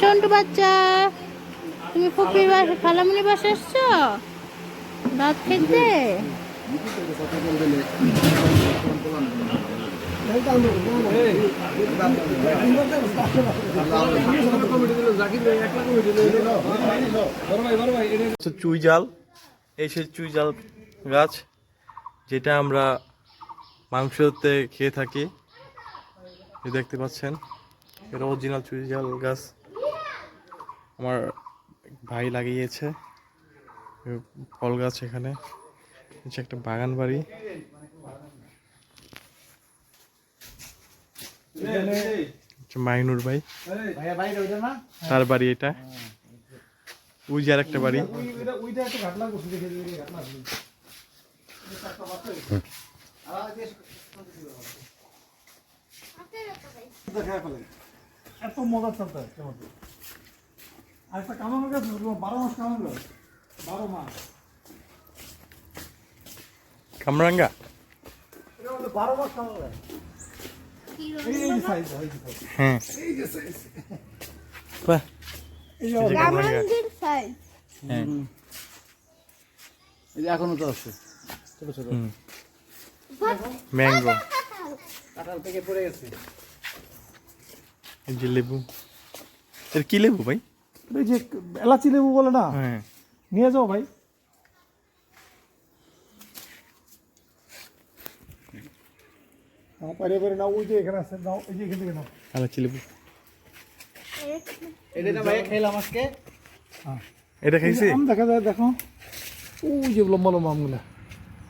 চন্টু বাচ্চা, তুমি ফুপির বাসা খালামুনি বাসা এসছো ভাত খেতে? চুই জাল, এই সেই চুই জাল গাছ যেটা আমরা মাংসতে খেয়ে থাকি। দেখতে পাচ্ছেন এটা অরিজিনাল চুই জাল গাছ, আমার ভাই লাগিয়েছে ফল গাছ। এখানে একটা বাগান বাড়ি, মাইনুর ভাই তার বাড়ি এটা। ওই যে আর একটা বাড়ি, এত মজা চলতে আর একটা কামানোর কাছে 12 মাস কামানো, 12 মাস কামরাঙ্গা, 12 মাস কামানো। হ্যাঁ বাহ, এখনো তো আছে ছোট ছোট ম্যাঙ্গো, কাঁঠাল থেকে পড়ে গেছে। এই যে লেবু, এর কি লেবু ভাই? এই যে এলাচি লেবু বলে না, হ্যাঁ নিয়ে যাও ভাই। পারে পারে না, ওই যে এখানে আছে, নাও এই যে এখান থেকে নাও এলাচি লেবু। এটা না ভাই খেলাম আজকে। হ্যাঁ এটা খাইছি, আম দেখা যায়, দেখো ওই যে লম্বা লম্বা আমগুলা,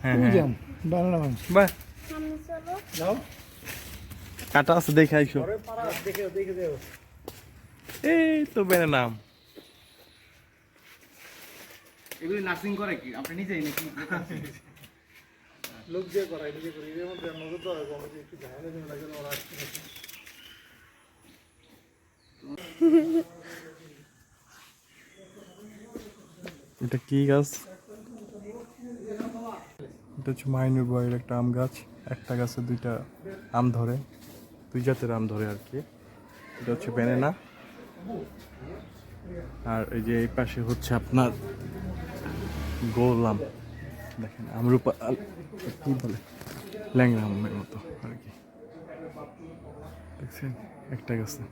হ্যাঁ ওই হ্যাঁ যে আম, বানানা আম। বাহ, যাও কাটা আছে দেখে আইসো। পরে পাড়া দেখে দেখে দেও। এই তো বেনে নাম এগুলি নার্সিং করে কি আপনি নিজেই নাকি? লোক যে করাই নিজে করি, এর মধ্যে নজর দেওয়া হবে, আমাদের একটু ঝামেলা ঝামেলা লাগে, ওরা আসছে নাকি। এটা কি গাছ? এটা হচ্ছে মাইনুর বয়ের একটা আম গাছ। একটা গাছে দুইটা আম ধরে, দুই জাতের আম ধরে আর কি। এটা হচ্ছে ব্যানানা। আর এই যে এই পাশে হচ্ছে আপনার গোল আম, দেখেন আমরুপা কি বলে, ল্যাংড়া আমের মতো আর কি। দেখছেন একটা গাছে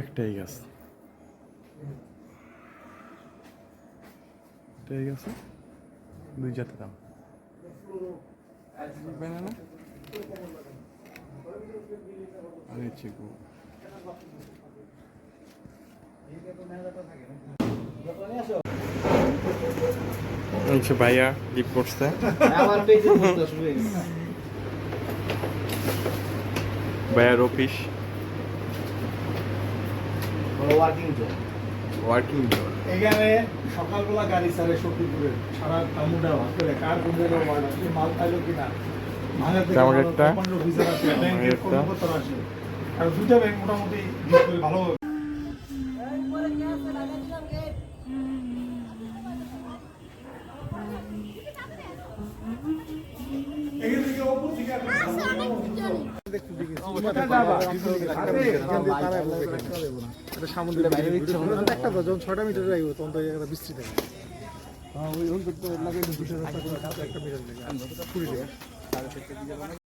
একটাই গাছ, একটাই গাছে দুই জাতের আম। ব্যানানা আর হচ্ছে গোল। হচ্ছে ভাইয়া গিফট করছে। ভাইয়ার অফিস ওয়ার্কিং জোন। এখানে সকালবেলা গাড়ি ছাড়ে শক্তিপুরে, সারা কামুডা করে কার কোন জায়গায় মাল পাইলো কিনা, ভাঙা থেকে আমার একটা অফিসার আছে, ব্যাংকের কর্মকর্তারা আসে, আর দুইটা ব্যাংক মোটামুটি ডিল করে ভালো। এখান থেকে অপর দিকে সামুদ্রিক একটা যখন 6টা মিটার যাইব তখন তো বৃষ্টি থাকে। ওই লাগাই 200 একটা মিটার লাগে